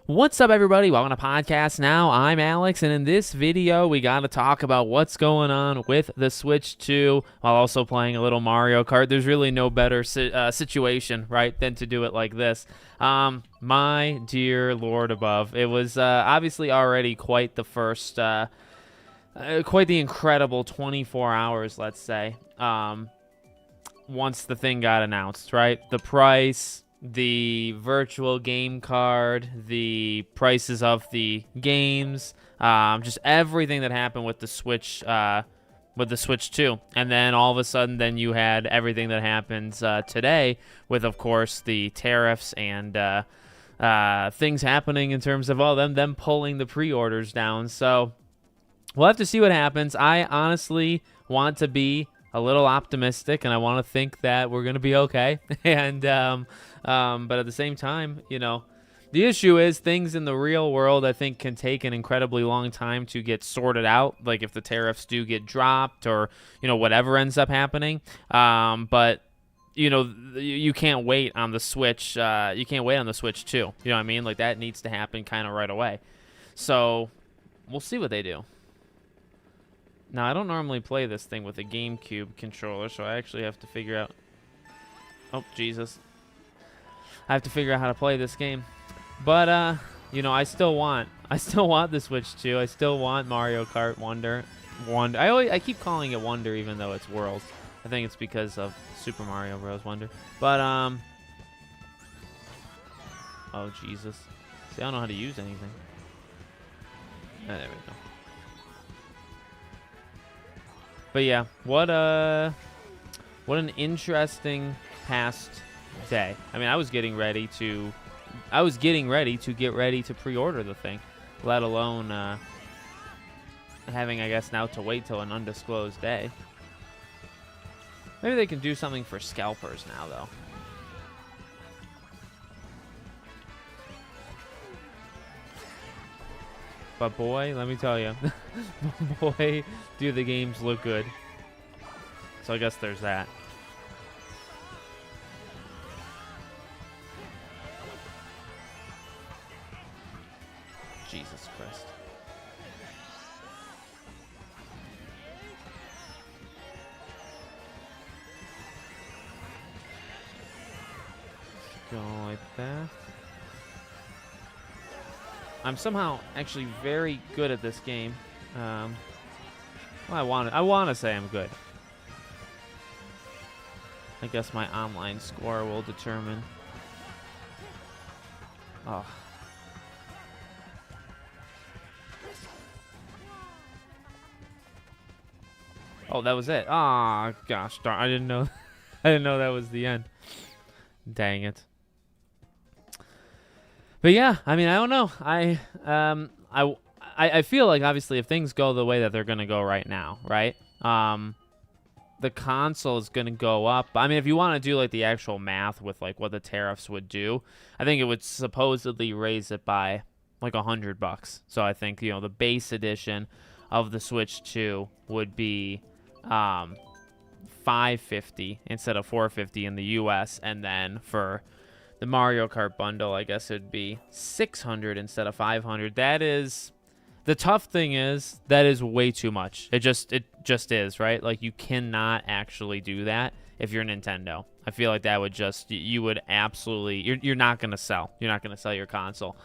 What's up, everybody? Welcome to Podcast Now. I'm Alex, and in this video, we got to talk about what's going on with the Switch 2 while also playing a little Mario Kart. There's really no better situation, right, than to do it like this. My dear Lord above, it was obviously already quite the first, quite the incredible 24 hours, let's say, once the thing got announced, right? The price, the virtual game card, the prices of the games, just everything that happened with the Switch 2. And then all of a sudden, then you had everything that happens today with, of course, the tariffs and things happening in terms of them pulling the pre-orders down. So we'll have to see what happens. I honestly want to be a little optimistic, and I want to think that we're going to be okay. And but at the same time, you know, the issue is things in the real world, I think, can take an incredibly long time to get sorted out. Like if the tariffs do get dropped or, you know, whatever ends up happening. But you know, you can't wait on the Switch. You can't wait on the Switch 2. You know what I mean? Like that needs to happen kind of right away. So we'll see what they do. Now, I don't normally play this thing with a GameCube controller, so I actually have to figure out... Oh, Jesus. I have to figure out how to play this game. But, you know, I still want the Switch 2. I still want Mario Kart Wonder. I keep calling it Wonder even though it's Worlds. I think it's because of Super Mario Bros. Wonder. But, oh, Jesus. See, I don't know how to use anything. Oh, there we go. But yeah, what an interesting past day. I mean, I was getting ready to get ready to pre-order the thing, let alone having, I guess, now to wait till an undisclosed day. Maybe they can do something for scalpers now, though. But boy, let me tell you, boy, do the games look good. So I guess there's that. Jesus Christ. Go like that. I'm somehow actually very good at this game. Well, I want to say I'm good. I guess my online score will determine. Oh. Oh, that was it. Ah, oh, gosh darn! I didn't know. I didn't know that was the end. Dang it. But yeah, I mean, I don't know. I feel like obviously if things go the way that they're gonna go right now, right? The console is gonna go up. I mean, if you want to do like the actual math with like what the tariffs would do, I think it would supposedly raise it by like $100. So I think, you know, the base edition of the Switch 2 would be $550 instead of $450 in the US, and then for the Mario Kart bundle, I guess it'd be $600 instead of $500. That is, the tough thing is that is way too much. It just is, right? Like you cannot actually do that if you're Nintendo. I feel like that would just, you would absolutely, you're not gonna sell. You're not gonna sell your console.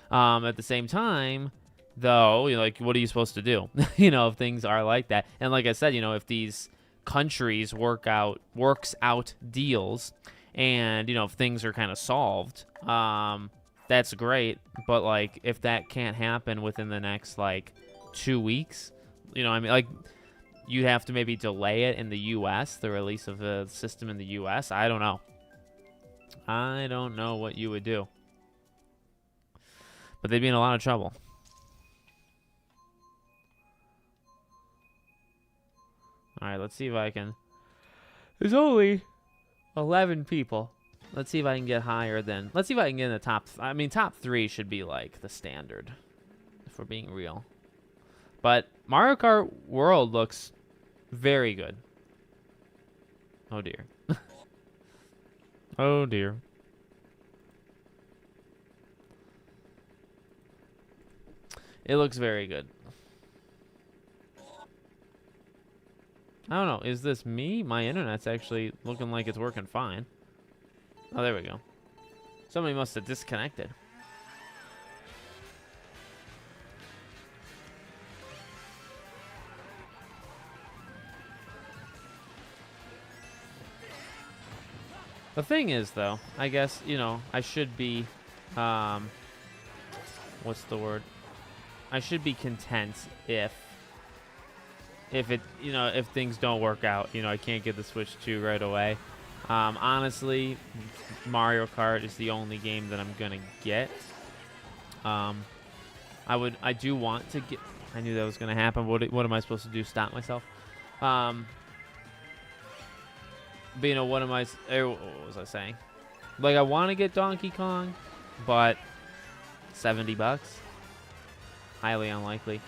At the same time, though, you know, like what are you supposed to do? You know, if things are like that, and like I said, you know, if these countries works out deals. And, you know, if things are kind of solved, that's great. But, like, if that can't happen within the next, like, 2 weeks, you know, I mean, like, you'd have to maybe delay it in the U.S., the release of the system in the U.S. I don't know. I don't know what you would do. But they'd be in a lot of trouble. All right, let's see if I can. There's only 11 people. Let's see if I can get higher than... Let's see if I can get in the top... I mean, top 3 should be, like, the standard, if we're being real. But Mario Kart World looks very good. Oh, dear. Oh, dear. It looks very good. I don't know. Is this me? My internet's actually looking like it's working fine. Oh, there we go. Somebody must have disconnected. The thing is, though, I guess, you know, I should be, what's the word? I should be content if it, you know, if things don't work out. You know, I can't get the Switch 2 right away. Honestly, Mario Kart is the only game that I'm gonna get. I do want to get. I knew that was gonna happen. What am I supposed to do? Stop myself? But you know, what was I saying? Like, I want to get Donkey Kong, but $70, highly unlikely.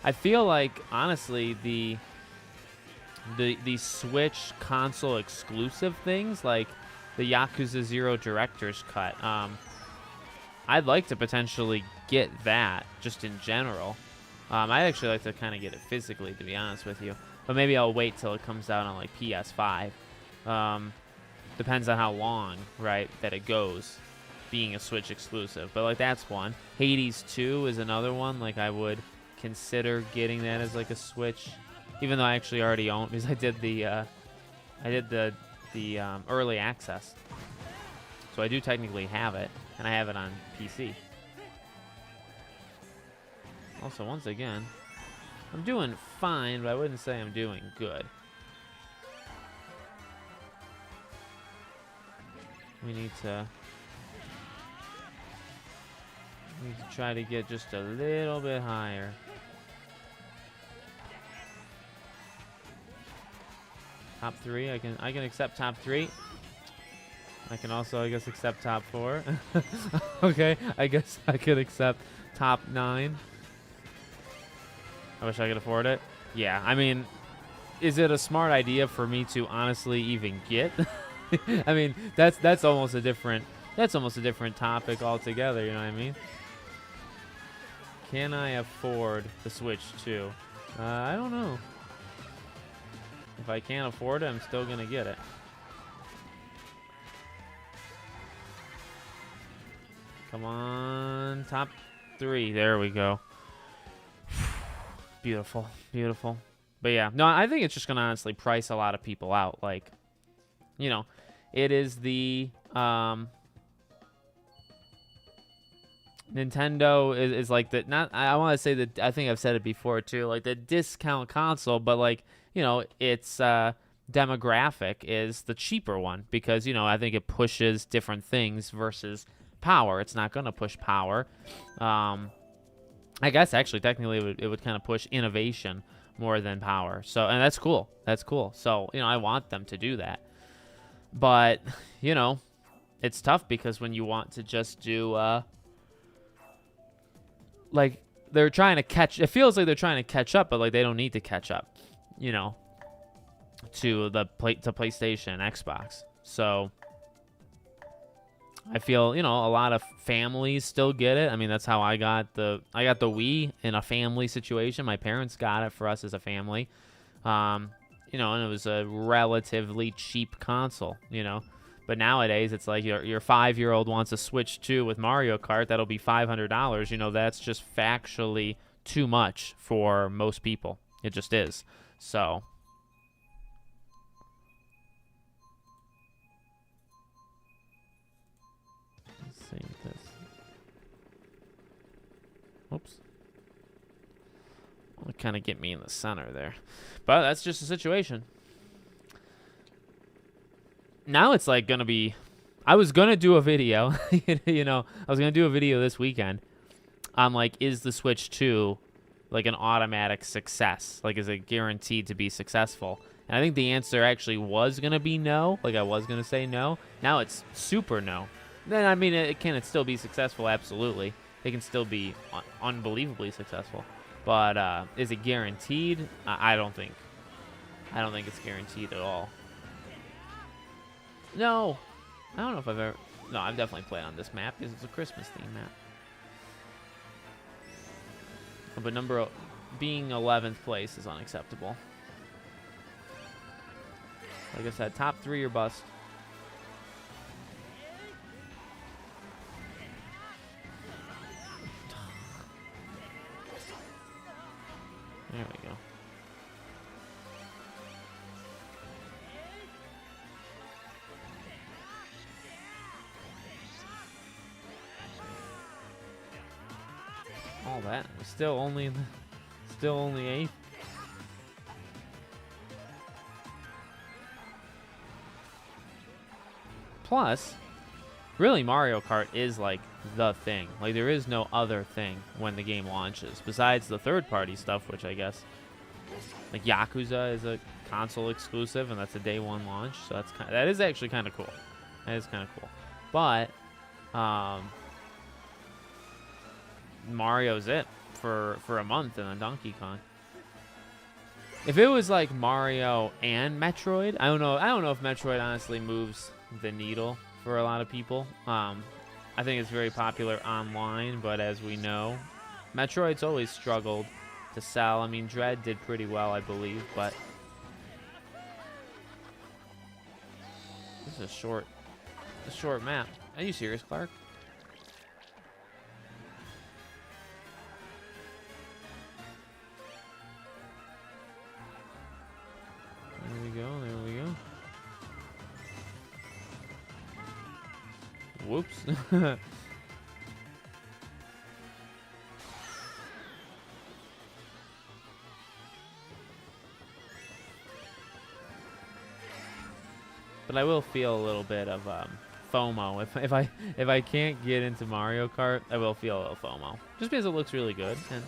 I feel like, honestly, the Switch console exclusive things, like the Yakuza 0 Director's Cut, I'd like to potentially get that just in general. I'd actually like to kind of get it physically, to be honest with you. But maybe I'll wait till it comes out on like PS5. Depends on how long, right, that it goes, being a Switch exclusive. But like, that's one. Hades 2 is another one. Like, I would consider getting that as like a Switch, even though I actually already own, because I did the early access, so I do technically have it, and I have it on PC. Also, once again, I'm doing fine, but I wouldn't say I'm doing good. We need to try to get just a little bit higher. Top 3, I can accept top 3. I can also, I guess, accept top 4. Okay, I guess I could accept top 9. I wish I could afford it. Yeah, I mean, is it a smart idea for me to honestly even get? I mean, that's almost a different topic altogether, you know what I mean? Can I afford the Switch 2? I don't know. If I can't afford it, I'm still gonna get it. Come on, top 3. There we go. Beautiful, beautiful. But yeah, no, I think it's just gonna honestly price a lot of people out. Like, you know, it is the Nintendo is like the, not, I want to say that, I think I've said it before too, like the discount console, but like, you know, its demographic is the cheaper one, because, you know, I think it pushes different things versus power. It's not going to push power. I guess actually technically it would kind of push innovation more than power. So, and that's cool. That's cool. So, you know, I want them to do that. But, you know, it's tough because when you want to just do like, they're trying to catch, it feels like they're trying to catch up, but like they don't need to catch up, you know, to PlayStation and Xbox. So I feel, you know, a lot of families still get it. I mean, that's how I got the Wii in a family situation. My parents got it for us as a family. You know, and it was a relatively cheap console, you know. But nowadays, it's like your 5-year-old wants a Switch 2 with Mario Kart. That'll be $500. You know, that's just factually too much for most people. It just is. So let's see this. Oops. Well, kind of get me in the center there. But that's just the situation. Now it's like gonna be, I was gonna do a video, you know, I was gonna do a video this weekend on like, is the Switch 2 like an automatic success? Like, is it guaranteed to be successful? And I think the answer actually was gonna be no. Like, I was gonna say no. Now it's super no. Then, I mean, can it still be successful? Absolutely. It can still be unbelievably successful. But is it guaranteed? I don't think it's guaranteed at all. No, I don't know if I've ever. No, I've definitely played on this map because it's a Christmas theme map. But being 11th place is unacceptable. Like I said, top 3 or bust. There we go. All that. We're still only 8th. Plus, really Mario Kart is like the thing. Like there is no other thing when the game launches besides the third-party stuff, which I guess like Yakuza is a console exclusive and that's a day 1 launch. So that is actually kind of cool. That is kind of cool. But Mario's it for a month and then Donkey Kong. If it was like Mario and Metroid, I don't know if Metroid honestly moves the needle for a lot of people. I think it's very popular online, but as we know, Metroid's always struggled to sell. I mean, Dread did pretty well, I believe, but this is a short map. Are you serious, Clark? There we go, there we go. Whoops. But I will feel a little bit of FOMO if I can't get into Mario Kart. I will feel a little FOMO just because it looks really good, and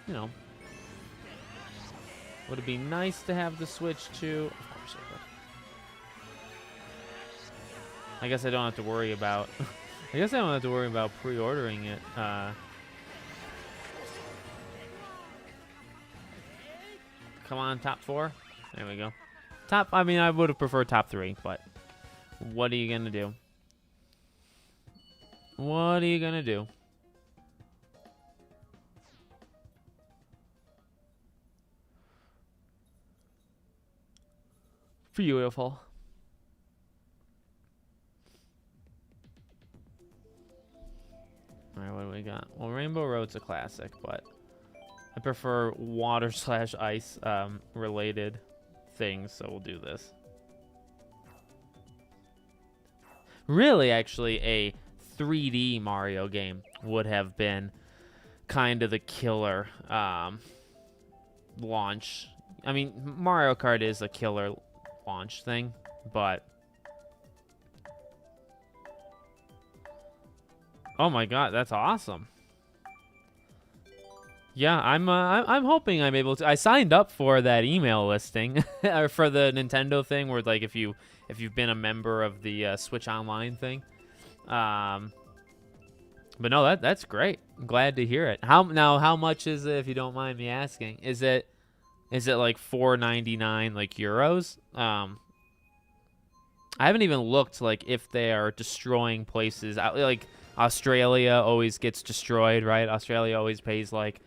you know, would it be nice to have the Switch too? Of course it would. I guess I don't have to worry about. I guess I don't have to worry about pre-ordering it. Come on, top 4. There we go. I mean, I would have preferred top 3, but what are you gonna do? What are you gonna do? Beautiful. All right, what do we got? Well, Rainbow Road's a classic, but I prefer water/ice related things, so we'll do this. Really, actually, a 3D Mario game would have been kind of the killer launch. I mean, Mario Kart is a killer launch thing, but oh my god, that's awesome. Yeah, I'm hoping I'm able to. I signed up for that email listing or for the Nintendo thing where like if you've been a member of the Switch Online thing. But no, that's great. I'm glad to hear it. How much is it, if you don't mind me asking? Is it like $4.99 like euros? I haven't even looked like if they are destroying places. Like Australia always gets destroyed, right? Australia always pays like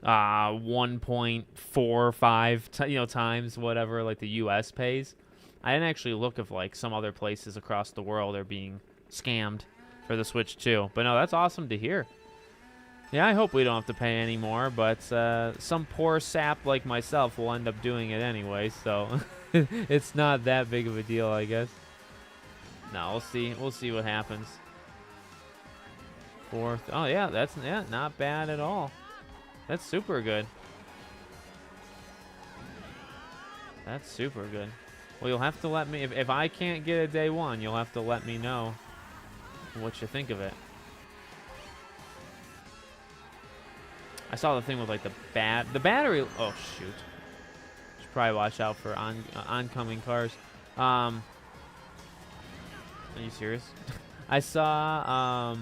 1.45 times whatever like the US pays. I didn't actually look if like some other places across the world are being scammed for the Switch too. But no, that's awesome to hear. Yeah, I hope we don't have to pay any more, but some poor sap like myself will end up doing it anyway, so it's not that big of a deal, I guess. No, we'll see what happens. 4th. Oh yeah, that's not bad at all. That's super good. That's super good. Well, you'll have to let me, if I can't get a day 1, you'll have to let me know what you think of it. I saw the thing with like the battery. Oh shoot! Should probably watch out for oncoming cars. Are you serious? I saw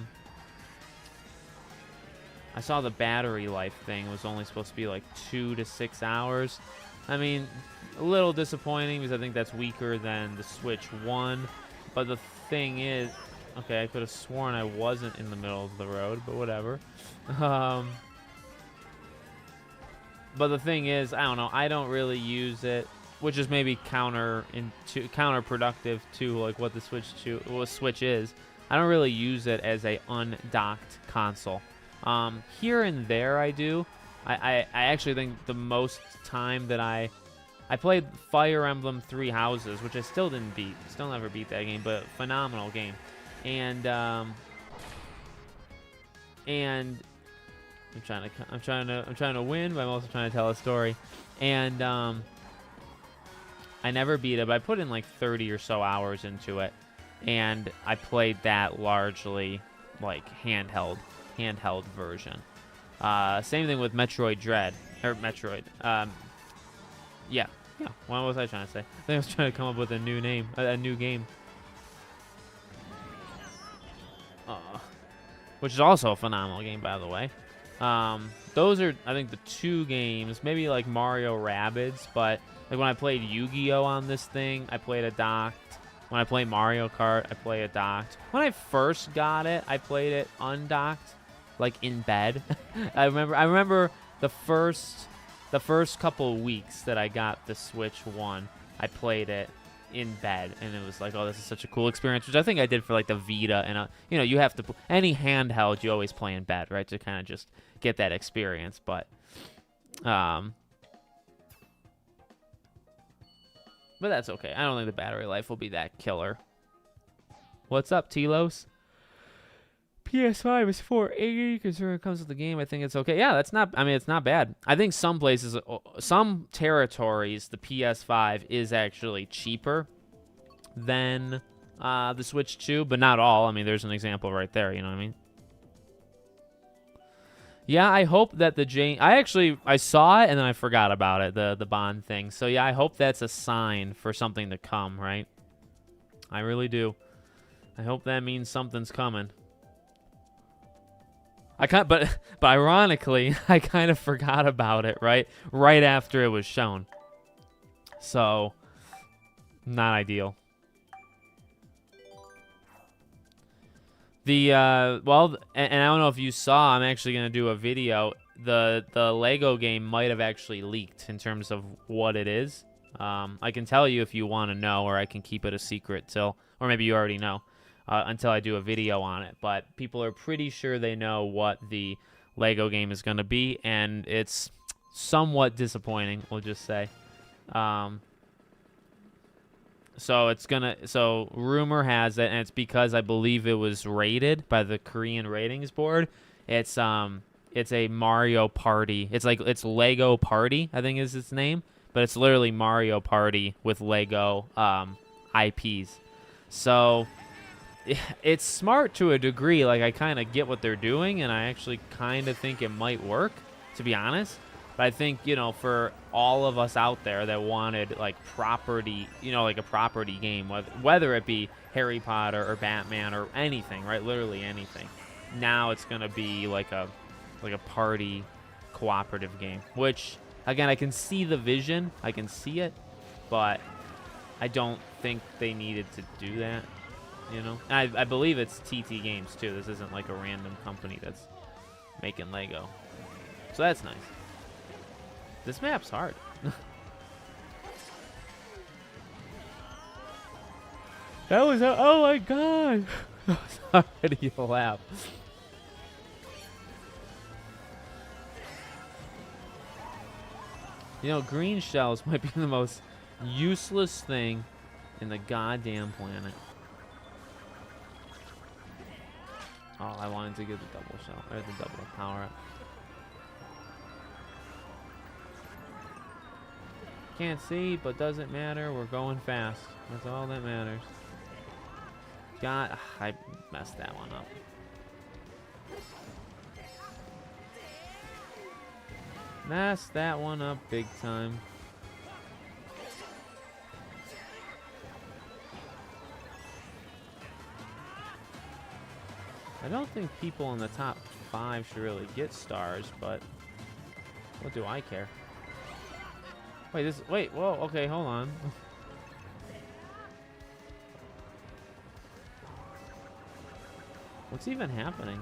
the battery life thing was only supposed to be like 2 to 6 hours. I mean, a little disappointing because I think that's weaker than the Switch 1. But the thing is, okay, I could have sworn I wasn't in the middle of the road, but whatever. But the thing is, I don't know. I don't really use it, which is maybe counterproductive to like what the Switch is. I don't really use it as a undocked console. Here and there I do. I actually think the most time that I played Fire Emblem Three Houses, which I still didn't beat. Still never beat that game, but phenomenal game. And I'm trying to win, but I'm also trying to tell a story. And I never beat it, but I put in like 30 or so hours into it, and I played that largely like handheld version. Same thing with Metroid Dread or Metroid. Yeah. What was I trying to say? I think I was trying to come up with a new name, a new game. Which is also a phenomenal game, by the way. Those are, I think, the two games, maybe like Mario Rabbids, but like when I played Yu-Gi-Oh on this thing, I played it docked. When I play Mario Kart, I play it docked. When I first got it, I played it undocked, like in bed. I remember the first couple of weeks that I got the Switch 1, I played it in bed, and it was like, oh, this is such a cool experience, which I think I did for like the Vita, and you have to any handheld you always play in bed, right, to kind of just get that experience. But that's okay. I don't think the battery life will be that killer. What's up, Telos? PS5 is $480 because when it comes to the game, I think it's okay. Yeah, it's not bad. I think some places, some territories, the PS5 is actually cheaper than the Switch 2, but not all. I mean, there's an example right there, you know what I mean? Yeah, I hope that I saw it and then I forgot about it, the Bond thing. So yeah, I hope that's a sign for something to come, right? I really do. I hope that means something's coming. But ironically, I kind of forgot about it, right after it was shown. So, not ideal. Well, and I don't know if you saw, I'm actually gonna do a video. The Lego game might have actually leaked in terms of what it is. I can tell you if you want to know, or I can keep it a secret till, or maybe you already know. Until I do a video on it. But people are pretty sure they know what the Lego game is going to be, and it's somewhat disappointing, we'll just say. So rumor has it, and it's because I believe it was rated by the Korean ratings board. It's a Mario Party. It's Lego Party, I think is its name, but it's literally Mario Party with Lego IPs. So it's smart to a degree. Like, I kind of get what they're doing, and I actually kind of think it might work, to be honest. But I think, for all of us out there that wanted, like, property, like a property game, whether it be Harry Potter or Batman or anything, right? Literally anything. Now it's going to be like a party cooperative game, which, again, I can see the vision. I can see it, but I don't think they needed to do that. And I believe it's TT Games, too. This isn't like a random company that's making Lego. So that's nice. This map's hard. That was oh my god. I was already to laugh. Green shells might be the most useless thing in the goddamn planet. Oh, I wanted to get the double shell, or the double power up. Can't see, but doesn't matter. We're going fast. That's all that matters. God, I messed that one up. Messed that one up big time. I don't think people in the top 5 should really get stars, but what do I care? Wait, whoa, okay, hold on. What's even happening?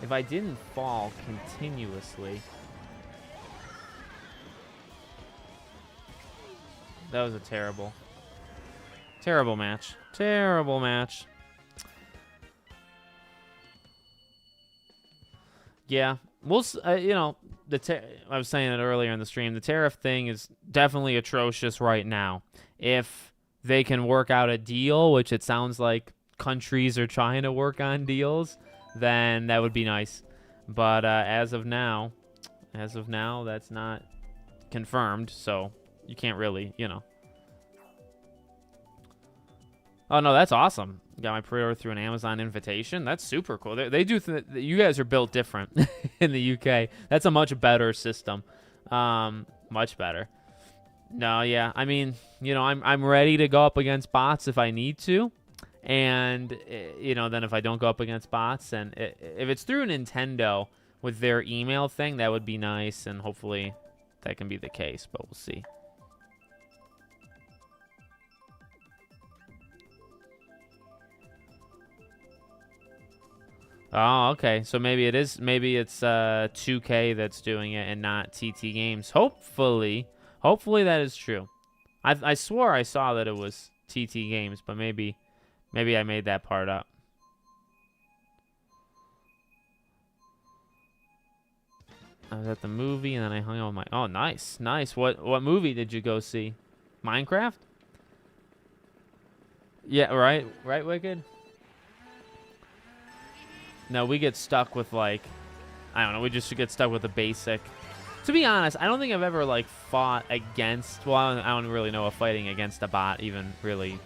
if I didn't fall continuously. That was a terrible match. Terrible match. Yeah, we'll. You know, I was saying it earlier in the stream. The tariff thing is definitely atrocious right now. If they can work out a deal, which it sounds like countries are trying to work on deals, then that would be nice. But as of now, that's not confirmed. So you can't really, you know. Oh, no, that's awesome. Got my pre-order through an Amazon invitation. That's super cool. They do. You guys are built different in the UK. That's a much better system. Much better. No, yeah. I mean, you know, I'm ready to go up against bots if I need to. And, you know, then if I don't go up against bots, and if it's through Nintendo with their email thing, that would be nice. And hopefully that can be the case, but we'll see. Oh, okay. So maybe it is. Maybe it's 2K that's doing it and not TT Games. Hopefully that is true. I swore I saw that it was TT Games, but maybe I made that part up. I was at the movie and then I hung out with my. Oh, nice. What movie did you go see? Minecraft? Yeah, right, Wicked. No, we get stuck with, like, I don't know, we just get stuck with the basic. To be honest, I don't think I've ever, like, fought against, well, I don't really know what fighting against a bot even really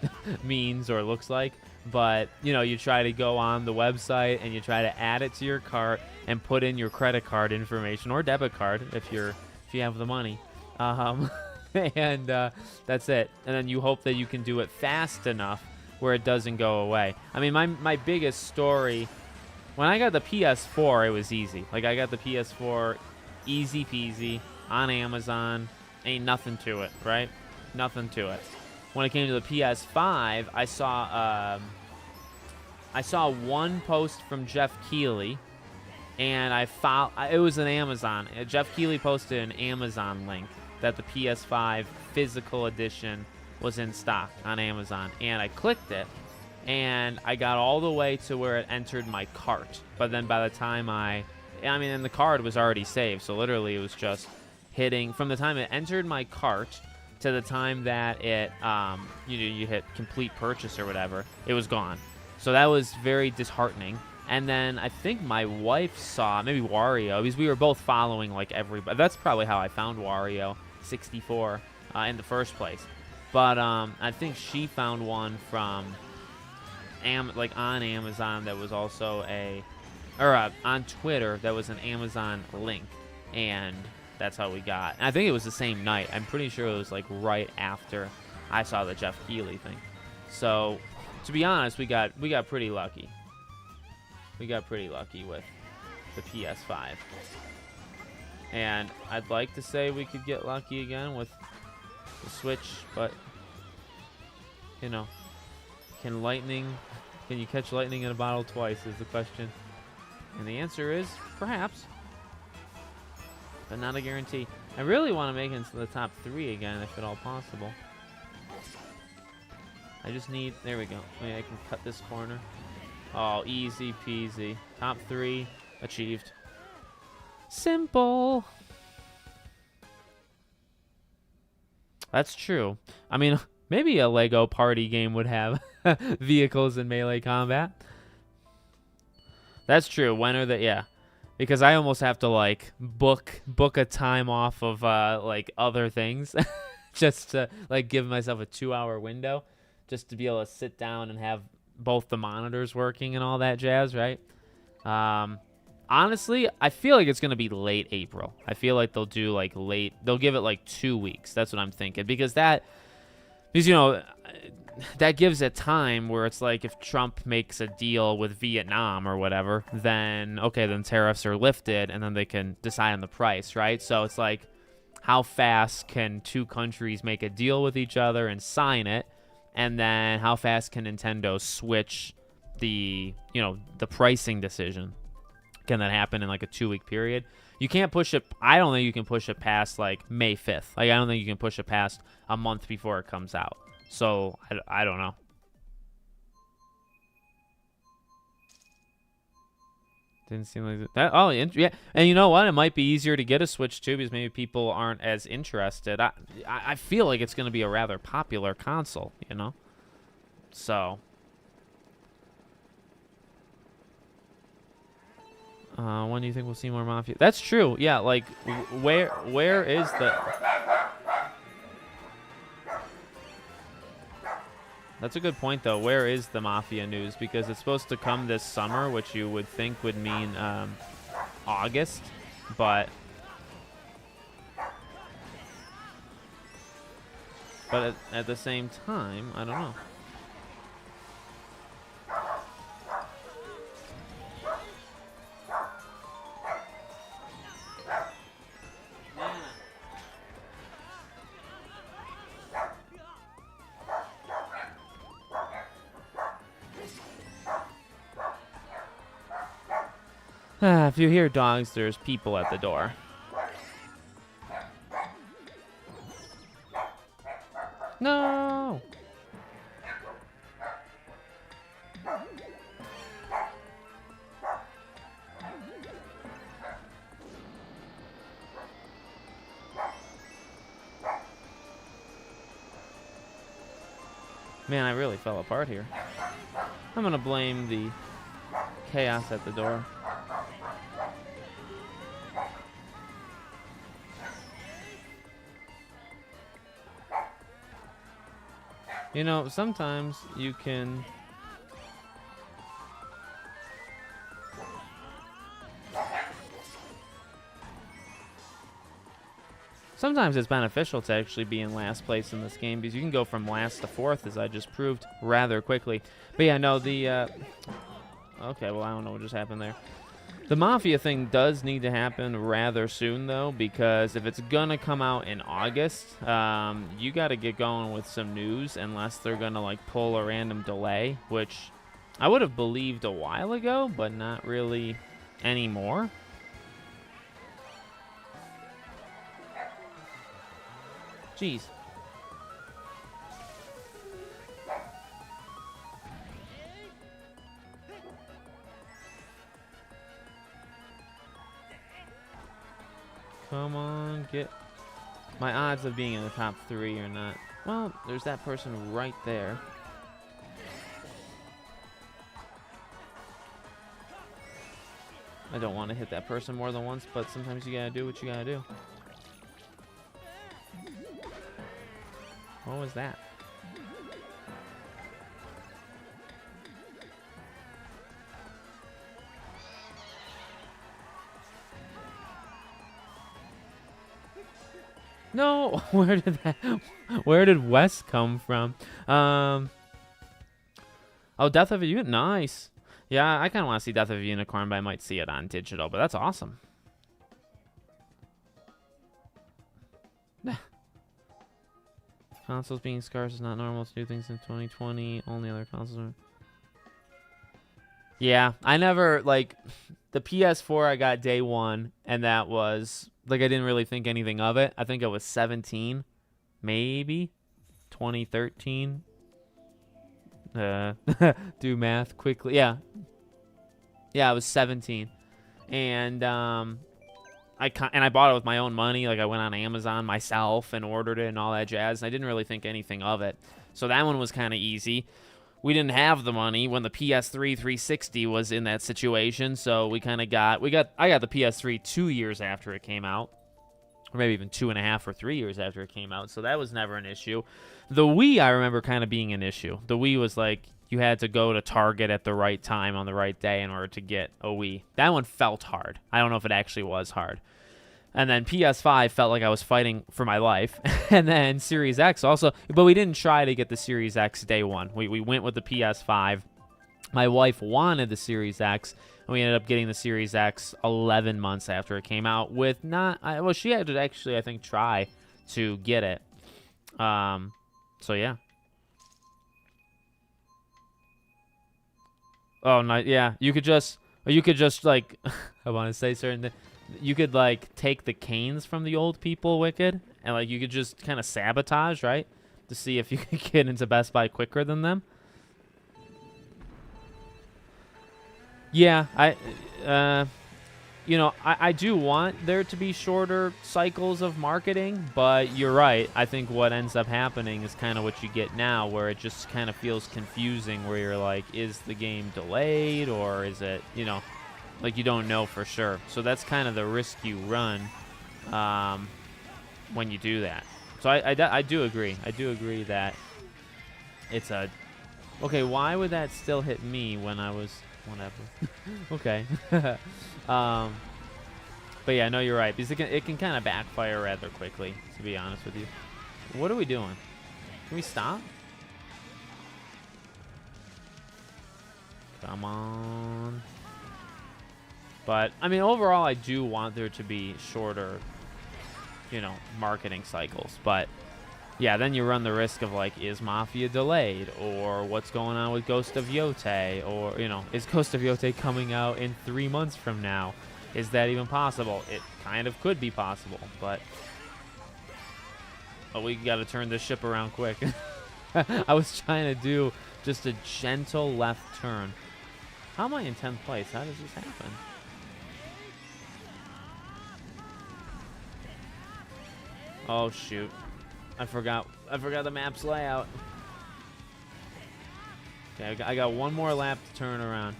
means or looks like. But, you know, you try to go on the website and you try to add it to your cart and put in your credit card information or debit card if you have the money. And that's it. And then you hope that you can do it fast enough where it doesn't go away. I mean, my biggest story... When I got the PS4, it was easy. Like, I got the PS4 easy peasy on Amazon. Ain't nothing to it, right? Nothing to it. When it came to the PS5, I saw one post from Jeff Keighley, and it was an Amazon. Jeff Keighley posted an Amazon link that the PS5 physical edition was in stock on Amazon, and I clicked it. And I got all the way to where it entered my cart. But then by the time and the card was already saved. So literally it was just hitting, from the time it entered my cart to the time that it, you hit complete purchase or whatever, it was gone. So that was very disheartening. And then I think my wife saw, maybe Wario, because we were both following like everybody. That's probably how I found Wario 64 in the first place. But I think she found one from... on Amazon that was also on Twitter that was an Amazon link, and that's how we got. And I think it was the same night. I'm pretty sure it was like right after I saw the Jeff Keighley thing. So, to be honest, we got pretty lucky. We got pretty lucky with the PS5. And I'd like to say we could get lucky again with the Switch, but you know. Can you catch lightning in a bottle twice is the question. And the answer is, perhaps. But not a guarantee. I really want to make it into the top 3 again, if at all possible. I just need, there we go. Maybe I can cut this corner. Oh, easy peasy. Top 3 achieved. Simple. That's true. I mean... Maybe a Lego party game would have vehicles in melee combat. That's true. When are they? Yeah. Because I almost have to, like, book a time off of, like, other things. Just to, like, give myself a 2-hour window. Just to be able to sit down and have both the monitors working and all that jazz, right? Honestly, I feel like it's going to be late April. I feel like they'll do, like, they'll give it, like, 2 weeks. That's what I'm thinking. Because, you know, that gives it time where it's like if Trump makes a deal with Vietnam or whatever, then, okay, then tariffs are lifted and then they can decide on the price, right? So it's like, how fast can 2 countries make a deal with each other and sign it? And then how fast can Nintendo switch the pricing decision? Can that happen in like a 2-week period? You can't push it. I don't think you can push it past like May 5th. Like I don't think you can push it past a month before it comes out. So I don't know. Didn't seem like that. Oh, yeah. And you know what? It might be easier to get a Switch too because maybe people aren't as interested. I feel like it's going to be a rather popular console, you know? So. When do you think we'll see more Mafia? That's true. Yeah, like, where is the... That's a good point, though. Where is the Mafia news? Because it's supposed to come this summer, which you would think would mean August, but at the same time, I don't know. If you hear dogs, there's people at the door. No! Man, I really fell apart here. I'm gonna blame the chaos at the door. You know, sometimes you can... Sometimes it's beneficial to actually be in last place in this game because you can go from last to fourth, as I just proved, rather quickly. But yeah, no, the... Okay, well, I don't know what just happened there. The Mafia thing does need to happen rather soon, though, because if it's going to come out in August, you got to get going with some news unless they're going to, like, pull a random delay, which I would have believed a while ago, but not really anymore. Jeez. Come on, get... My odds of being in the top 3 are not... Well, there's that person right there. I don't want to hit that person more than once, but sometimes you gotta do what you gotta do. What was that? No, where did Wes come from? Oh, Death of a Unicorn, nice. Yeah, I kind of want to see Death of a Unicorn, but I might see it on digital, but that's awesome. Consoles being scarce is not normal to do things in 2020. Only other consoles are... Yeah, I never, like, the PS4 I got day one, and that was, like, I didn't really think anything of it. I think it was 17, maybe, 2013. Do math quickly. Yeah, I was 17, and I bought it with my own money. Like, I went on Amazon myself and ordered it and all that jazz, and I didn't really think anything of it. So that one was kind of easy. We didn't have the money when the PS3 360 was in that situation, so I got the PS3 2 years after it came out, or maybe even 2.5 or 3 years after it came out, so that was never an issue. The Wii, I remember kind of being an issue. The Wii was like, you had to go to Target at the right time on the right day in order to get a Wii. That one felt hard. I don't know if it actually was hard. And then PS5 felt like I was fighting for my life. And then Series X also. But we didn't try to get the Series X day one. We went with the PS5. My wife wanted the Series X. And we ended up getting the Series X 11 months after it came out. With not... Well, she had to actually, I think, try to get it. So, yeah. Oh, no, yeah. You could just... Or you could just, like, I want to say certain you could, like, take the canes from the old people, Wicked, and, like, you could just kind of sabotage, right? To see if you could get into Best Buy quicker than them. Yeah, you know, I do want there to be shorter cycles of marketing, but you're right. I think what ends up happening is kind of what you get now, where it just kind of feels confusing, where you're like, is the game delayed, or is it, you know, like you don't know for sure. So that's kind of the risk you run when you do that. So I do agree. I do agree that it's a... Okay, why would that still hit me when I was... Whatever. Okay. But yeah, no, you're right. Because it can kind of backfire rather quickly, to be honest with you. What are we doing? Can we stop? Come on. But, I mean, overall, I do want there to be shorter, you know, marketing cycles. But, yeah, then you run the risk of, like, is Mafia delayed? Or what's going on with Ghost of Yotei? Or, you know, is Ghost of Yotei coming out in 3 months from now? Is that even possible? It kind of could be possible, but we got to turn this ship around quick. I was trying to do just a gentle left turn. How am I in 10th place? How does this happen? Oh, shoot. I forgot the map's layout. Okay, I got one more lap to turn around.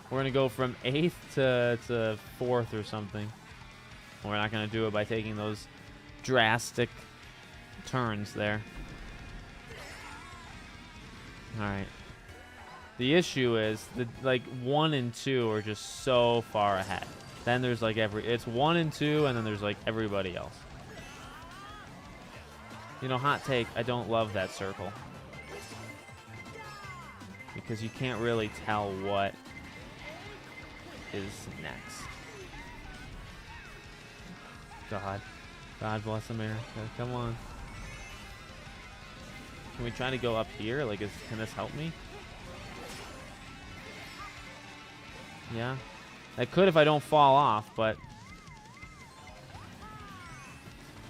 We're going to go from 8th to 4th or something. We're not going to do it by taking those drastic turns there. All right. The issue is that, like, 1 and 2 are just so far ahead. Then there's, like, it's 1 and 2, and then there's, like, everybody else. You know, hot take, I don't love that circle. Because you can't really tell what is next. God bless America. Come on. Can we try to go up here? Like, can this help me? Yeah. I could if I don't fall off, but...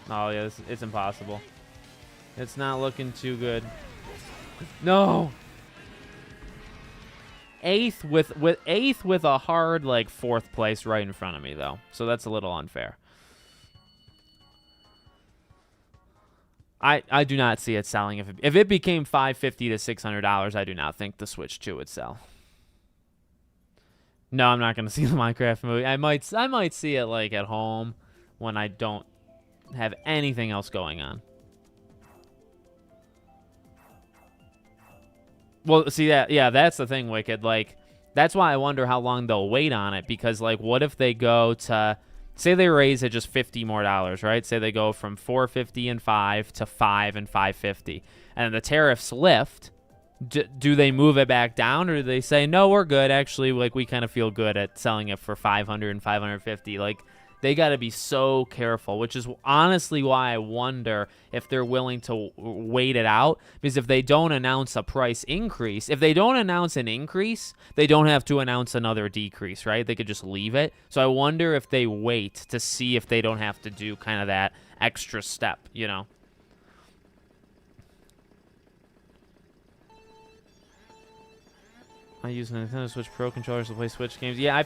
Oh, yeah, it's impossible. It's not looking too good. No! 8th with a hard, like, 4th place right in front of me, though. So that's a little unfair. I do not see it selling. If it became $550 to $600, I do not think the Switch 2 would sell. No, I'm not going to see the Minecraft movie. I might see it, like, at home when I don't have anything else going on. Well, see that, yeah, that's the thing, Wicked. Like, that's why I wonder how long they'll wait on it. Because, like, what if they go to, say they raise it just $50 more, right? Say they go from $450 and $5 to $5 and $550, and the tariffs lift. Do they move it back down, or do they say no, we're good? Actually, like, we kind of feel good at selling it for $500 and $550. Like, they got to be so careful, which is honestly why I wonder if they're willing to wait it out. Because if they don't announce a price increase, if they don't announce an increase, they don't have to announce another decrease, right? They could just leave it. So I wonder if they wait to see if they don't have to do kind of that extra step, you know? I use Nintendo Switch Pro controllers to play Switch games. Yeah,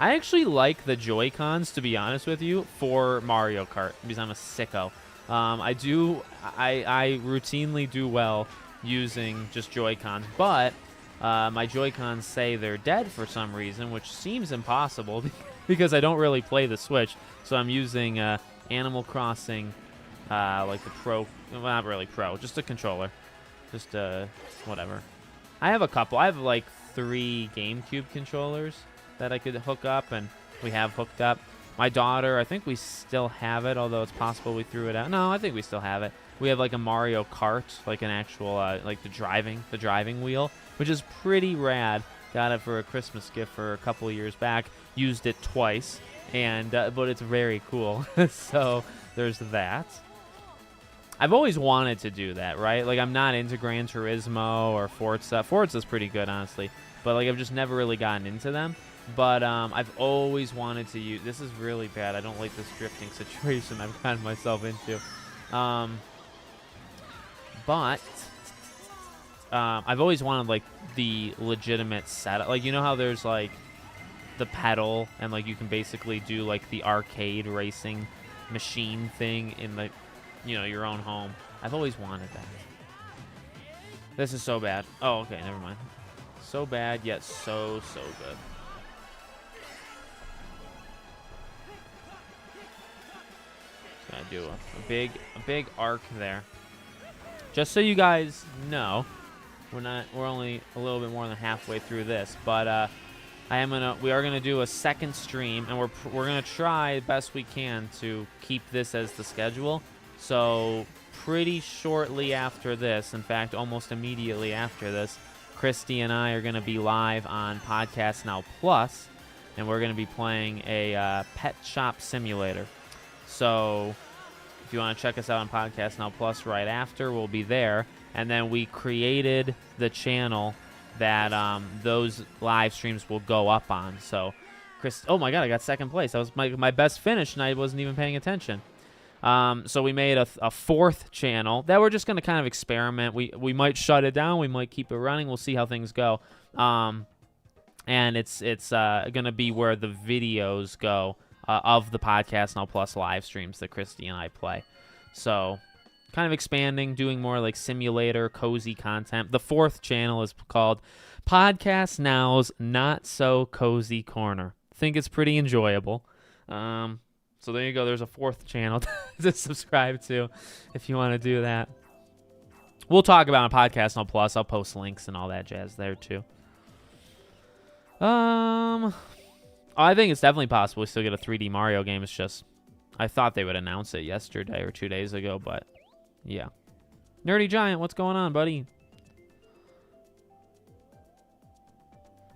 I actually like the Joy-Cons, to be honest with you, for Mario Kart, because I'm a sicko. I routinely do well using just Joy-Cons, but my Joy-Cons say they're dead for some reason, which seems impossible because I don't really play the Switch. So I'm using Animal Crossing, like the Pro, well, not really Pro, just a controller, just whatever. I have a couple. I have like 3 GameCube controllers that I could hook up, and we have hooked up. My daughter, I think we still have it, although it's possible we threw it out. No, I think we still have it. We have like a Mario Kart, like an actual, like the driving wheel, which is pretty rad. Got it for a Christmas gift for a couple of years back. Used it twice, and but it's very cool. So there's that. I've always wanted to do that, right? Like, I'm not into Gran Turismo or Forza. Forza's pretty good, honestly, but like I've just never really gotten into them. But I've always wanted to use. This is really bad. I don't like this drifting situation I've gotten myself into. But I've always wanted like the legitimate setup. Like, you know how there's like the pedal and like you can basically do like the arcade racing machine thing in the, your own home. I've always wanted that. This is so bad. Oh, okay, never mind. So bad, yet so good. Gonna do a big arc there. Just so you guys know, we're only a little bit more than halfway through this, but we are gonna do a second stream, and we're gonna try best we can to keep this as the schedule. So pretty shortly after this, in fact, almost immediately after this, Christy and I are gonna be live on Podcast Now Plus, and we're gonna be playing a pet shop simulator. So if you want to check us out on Podcast Now Plus right after, we'll be there. And then we created the channel that those live streams will go up on. So, Chris, oh my God, I got second place. That was my best finish, and I wasn't even paying attention. So we made a fourth channel that we're just going to kind of experiment. We might shut it down. We might keep it running. We'll see how things go. And it's going to be where the videos go of the Podcast Now Plus live streams that Christy and I play. So kind of expanding, doing more like simulator, cozy content. The fourth channel is called Podcast Now's Not So Cozy Corner. I think it's pretty enjoyable. So there you go. There's a fourth channel to subscribe to if you want to do that. We'll talk about it on Podcast Now Plus. I'll post links and all that jazz there too. I think it's definitely possible we still get a 3D Mario game. It's just, I thought they would announce it yesterday or 2 days ago, but yeah. Nerdy Giant, what's going on, buddy?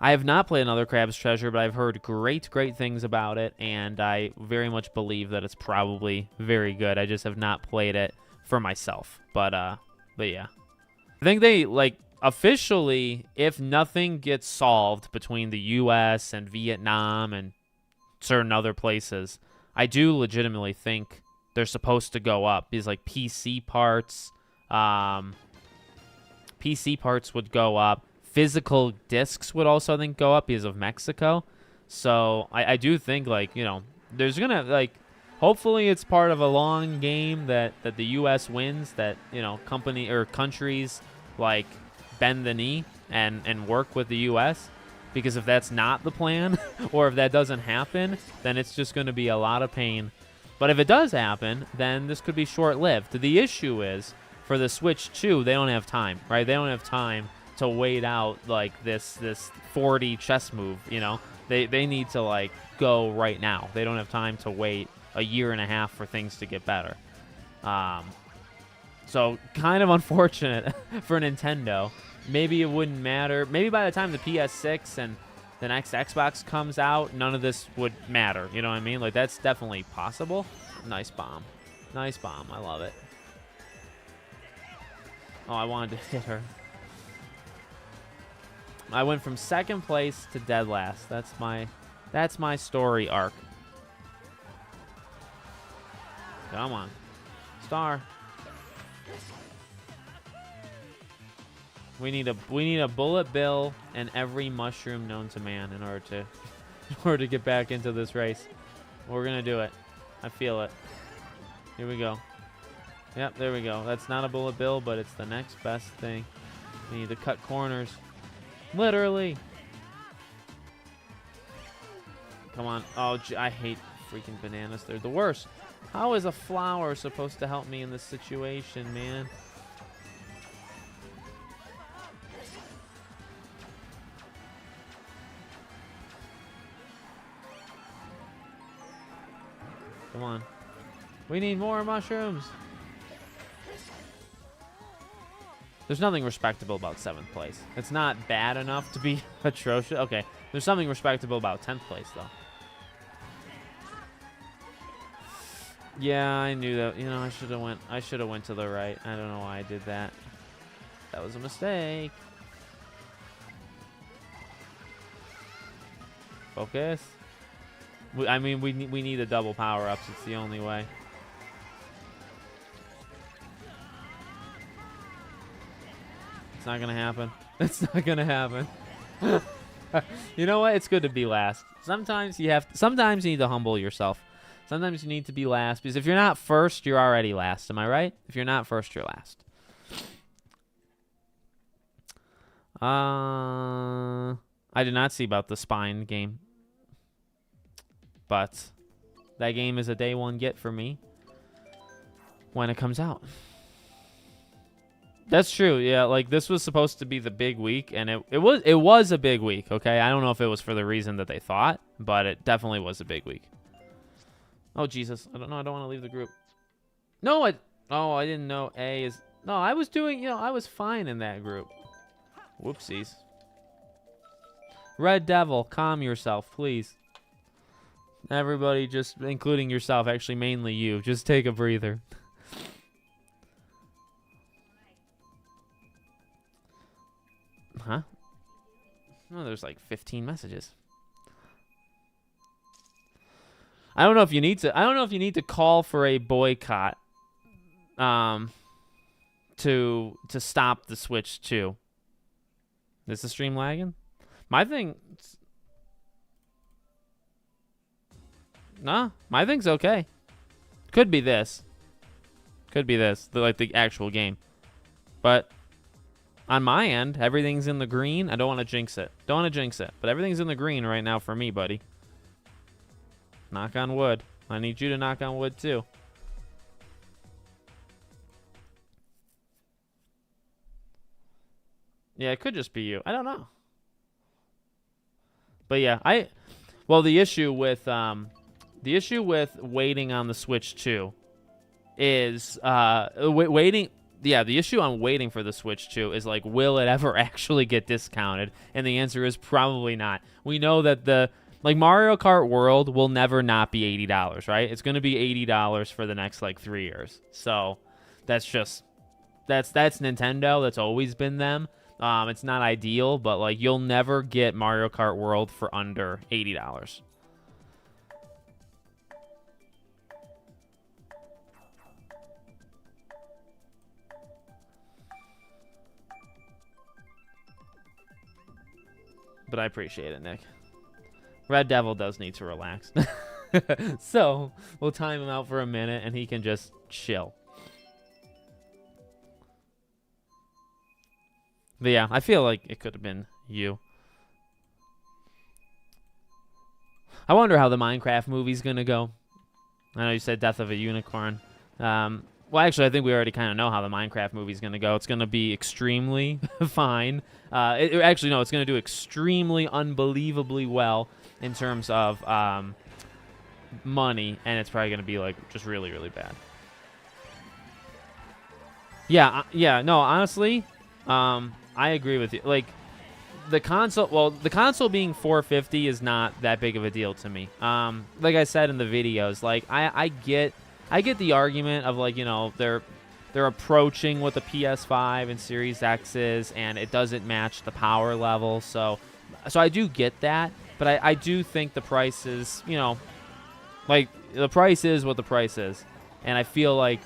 I have not played another Crab's Treasure, but I've heard great things about it, and I very much believe that it's probably very good. I just have not played it for myself, but yeah. I think they, like, officially, if nothing gets solved between the U.S. and Vietnam and certain other places, I do legitimately think they're supposed to go up. These like PC parts would go up. Physical discs would also, I think, go up because of Mexico. So I do think, like, there's gonna, like, hopefully it's part of a long game that the U.S. wins, that, company or countries like bend the knee and work with the U.S., because if that's not the plan or if that doesn't happen, then it's just going to be a lot of pain. But if it does happen, then this could be short-lived. The issue is, for the Switch 2, they don't have time, right? They don't have time to wait out, like, this 40 chess move, They need to, like, go right now. They don't have time to wait a year and a half for things to get better. So kind of unfortunate for Nintendo. Maybe it wouldn't matter. Maybe by the time the PS6 and the next Xbox comes out, none of this would matter. You know what I mean? Like, that's definitely possible. Nice bomb. Nice bomb. I love it. Oh, I wanted to hit her. I went from second place to dead last. That's my story arc. Come on. Star. We need a bullet bill and every mushroom known to man in order to get back into this race. We're gonna do it. I feel it. Here we go. Yep, there we go. That's not a bullet bill, but it's the next best thing. We need to cut corners. Literally. Come on. Oh, I hate freaking bananas. They're the worst. How is a flower supposed to help me in this situation, man? Come on. We need more mushrooms. There's nothing respectable about 7th place. It's not bad enough to be atrocious. Okay, there's something respectable about 10th place, though. Yeah, I knew that. I should have went to the right. I don't know why I did that. That was a mistake. Focus. I mean, we need the double power-ups. It's the only way. It's not gonna happen. It's not gonna happen. You know what? It's good to be last. Sometimes you need to humble yourself. Sometimes you need to be last, because if you're not first, you're already last. Am I right? If you're not first, you're last. I did not see about the Spine game, but that game is a day one get for me when it comes out. That's true. Yeah, like this was supposed to be the big week, and it was a big week. Okay, I don't know if it was for the reason that they thought, but it definitely was a big week. Oh Jesus, I don't know. I don't want to leave the group. No, I didn't know A is. No, I was doing. I was fine in that group. Whoopsies. Red Devil, calm yourself, please. Everybody, just including yourself, actually mainly you, just take a breather. Huh? Oh, there's like 15 messages. I don't know if you need to call for a boycott to stop the Switch 2. Is the stream lagging? My thing... Nah, my thing's okay. Could be this. Could be this. Like the actual game. But on my end, everything's in the green. I don't want to jinx it. But everything's in the green right now for me, buddy. Knock on wood. I need you to knock on wood too. Yeah, it could just be you. I don't know. But yeah, the issue with waiting on the Switch 2 is waiting. Yeah, the issue on waiting for the Switch 2 is like, will it ever actually get discounted? And the answer is probably not. We know that Mario Kart World will never not be $80, right? It's going to be $80 for the next 3 years. So that's Nintendo. That's always been them. It's not ideal, but you'll never get Mario Kart World for under $80. But I appreciate it, Nick. Red Devil does need to relax. So we'll time him out for a minute and he can just chill. But yeah, I feel like it could have been you. I wonder how the Minecraft movie's going to go. I know you said Death of a Unicorn. Well, actually, I think we already kind of know how the Minecraft movie's going to go. It's going to be extremely fine. Actually, no, it's going to do extremely, unbelievably well in terms of money, and it's probably going to be just really, really bad. Yeah, no, honestly, I agree with you. The console being $450 is not that big of a deal to me. Like I said in the videos, I get the argument of they're approaching what the PS5 and Series X is, and it doesn't match the power level. So I do get that, but I do think the price is, the price is what the price is, and I feel like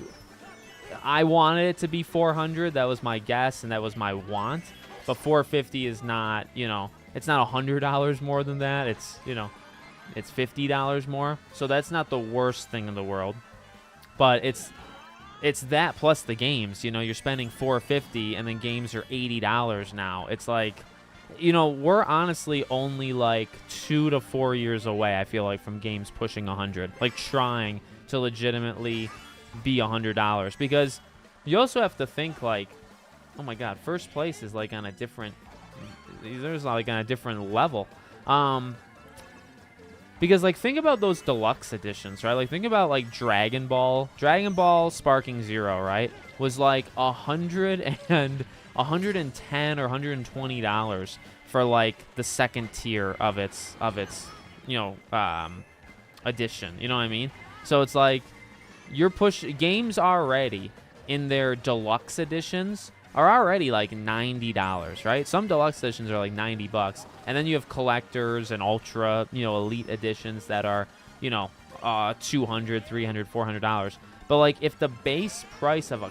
I wanted it to be $400. That was my guess, and that was my want. But $450 is not, it's not $100 more than that. It's, it's $50 more. So that's not the worst thing in the world. But it's that plus the games. You're spending $450 and then games are $80 now. It's we're honestly only 2 to 4 years away, I feel like, from games pushing $100. Trying to legitimately be $100. Because you also have to think oh my God, first place is on a different, there's on a different level. Because think about those deluxe editions, right? Think about Dragon Ball Sparking Zero, right? Was $110 or $120 for the second tier of its edition. You know what I mean? So it's you're games already in their deluxe editions are already like $90, right? Some deluxe editions are like 90 bucks. And then you have collectors and ultra, elite editions that are, $200, $300, $400. But like if the base price of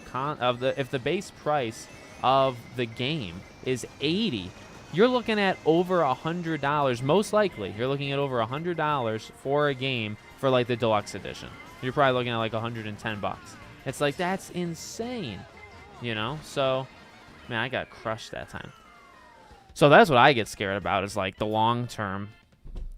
if the base price of the game is 80, you're looking at over $100. Most likely, you're looking at over $100 for a game for like the deluxe edition. You're probably looking at like 110 bucks. It's like, that's insane, So, man, I got crushed that time. So that's what I get scared about, is like the long term.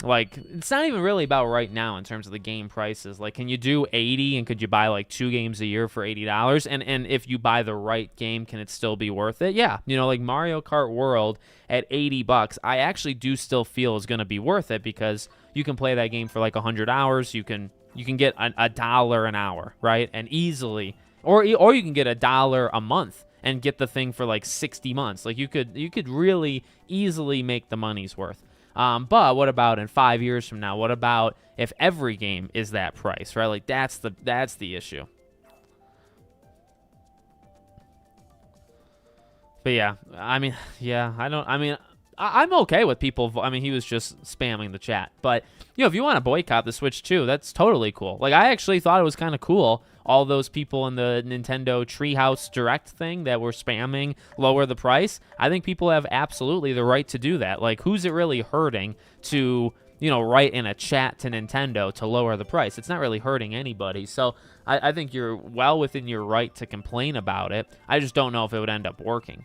Like, it's not even really about right now in terms of the game prices. Like, can you do 80 and could you buy like 2 games a year for $80? And if you buy the right game, can it still be worth it? Yeah. Like Mario Kart World at 80 bucks, I actually do still feel is going to be worth it, because you can play that game for like 100 hours. You can get a dollar an hour, right? And easily, or you can get $1 a month and get the thing for like 60 months. Like you could really easily make the money's worth. But what about in 5 years from now? What about if every game is that price, right? Like that's the issue. But yeah, I'm okay with people. He was just spamming the chat. But, if you want to boycott the Switch 2, that's totally cool. Like, I actually thought it was kind of cool, all those people in the Nintendo Treehouse Direct thing that were spamming lower the price. I think people have absolutely the right to do that. Like, who's it really hurting to, write in a chat to Nintendo to lower the price? It's not really hurting anybody. So I think you're well within your right to complain about it. I just don't know if it would end up working,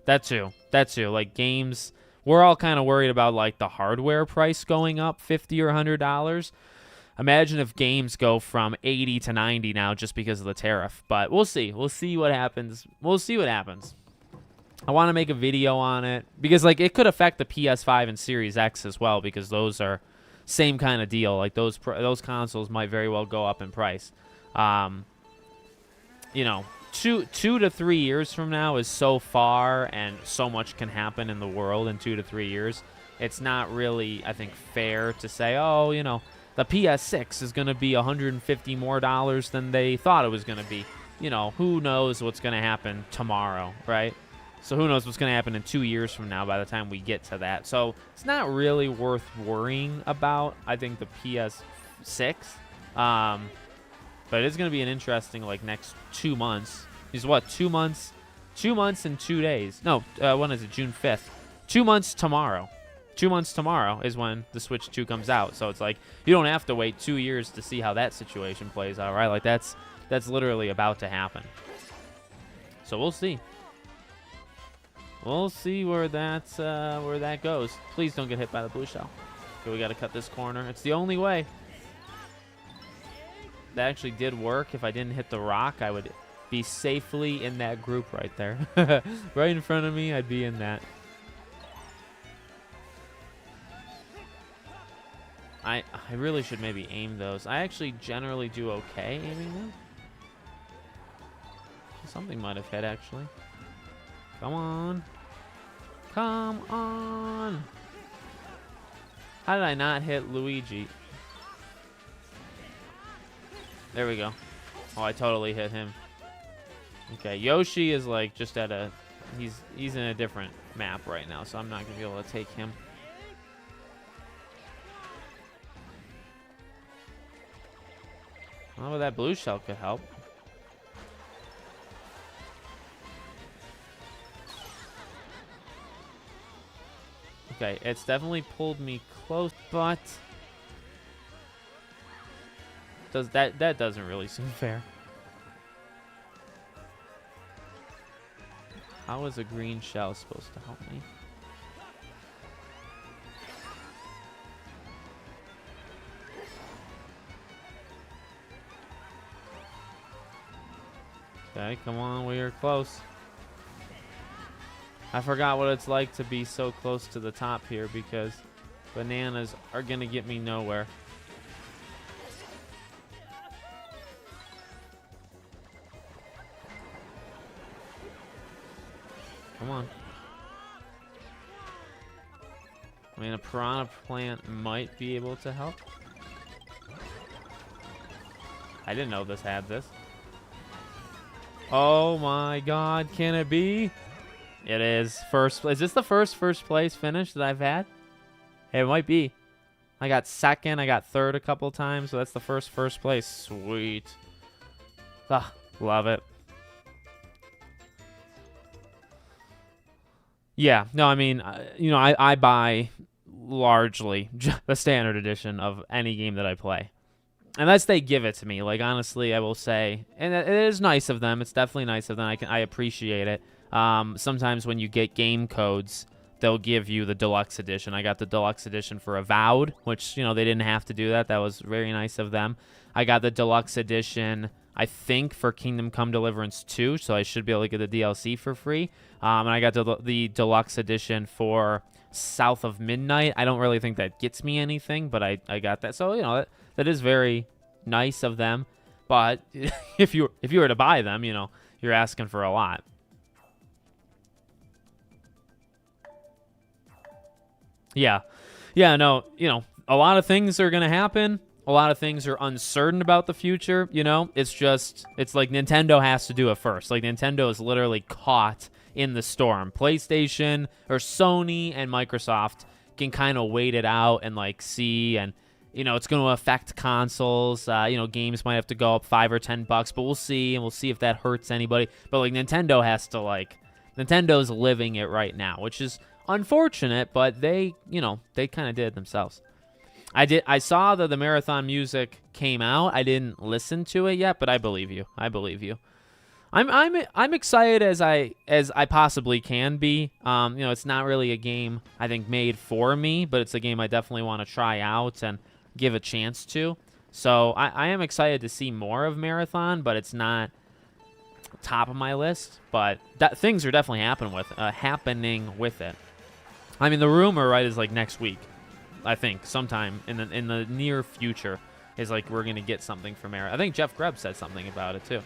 That too. Like games, we're all kind of worried about like the hardware price going up $50 or $100. Imagine if games go from 80 to 90 now just because of the tariff. But we'll see. We'll see what happens. I want to make a video on it because like it could affect the PS5 and Series X as well, because those are same kind of deal. Like those consoles might very well go up in price. 2 to 3 years from now is so far, and so much can happen in the world in 2 to 3 years. It's not really, I think, fair to say, the PS6 is going to be $150 more than they thought it was going to be. Who knows what's going to happen tomorrow, right? So who knows what's going to happen in 2 years from now by the time we get to that. So it's not really worth worrying about, I think, the PS6. But it's going to be an interesting, like, next 2 months. Is what, 2 months? 2 months and 2 days. No, when is it? June 5th. 2 months tomorrow. 2 months tomorrow is when the Switch 2 comes out. So it's like, you don't have to wait 2 years to see how that situation plays out, right? Like, that's literally about to happen. So we'll see. We'll see where that goes. Please don't get hit by the blue shell. Okay, we got to cut this corner. It's the only way. That actually did work. If I didn't hit the rock, I would be safely in that group right there. Right in front of me, I'd be in that. I really should maybe aim those. I actually generally do okay aiming them. Something might have hit, actually. Come on. Come on. How did I not hit Luigi? There we go. Oh, I totally hit him. Okay, Yoshi is like just at a... He's in a different map right now, so I'm not going to be able to take him. Oh, that blue shell could help. Okay, it's definitely pulled me close, but... That doesn't really seem fair. How is a green shell supposed to help me? Okay, come on, we are close. I forgot what it's like to be so close to the top here, because bananas are gonna get me nowhere. Come on. I mean, a piranha plant might be able to help. I didn't know this had this. Oh my god, can it be? It is. Is this the first place finish that I've had? It might be. I got second, I got third a couple times, so that's the first place. Sweet. Ah, love it. Yeah, no, I mean, you know, I buy largely the standard edition of any game that I play. Unless they give it to me. Like, honestly, I will say, and it is nice of them. It's definitely nice of them. I appreciate it. Sometimes when you get game codes, they'll give you the deluxe edition. I got the deluxe edition for Avowed, which, you know, they didn't have to do that. That was very nice of them. I got the deluxe edition, I think, for Kingdom Come Deliverance 2, so I should be able to get the DLC for free. And I got the deluxe edition for South of Midnight. I don't really think that gets me anything, but I got that. So, you know, that is very nice of them. But if you were to buy them, you know, you're asking for a lot. Yeah. Yeah, no, you know, a lot of things are going to happen. A lot of things are uncertain about the future, you know? It's like Nintendo has to do it first. Like, Nintendo is literally caught in the storm. PlayStation or Sony and Microsoft can kind of wait it out and, like, see, and, you know, it's going to affect consoles. You know, games might have to go up $5 or $10, but we'll see, and we'll see if that hurts anybody. But, like, Nintendo has to, like, Nintendo's living it right now, which is unfortunate, but they, you know, they kind of did it themselves. I saw that the marathon music came out. I didn't listen to it yet, but I believe you. I believe you. I'm excited as I possibly can be. You know, it's not really a game I think made for me, but it's a game I definitely want to try out and give a chance to. So I am excited to see more of Marathon, but it's not top of my list. But things are definitely happening with it. I mean, the rumor, right, is like next week. I think sometime in the near future is like we're gonna get something from Marathon. I think Jeff Grubb said something about it too.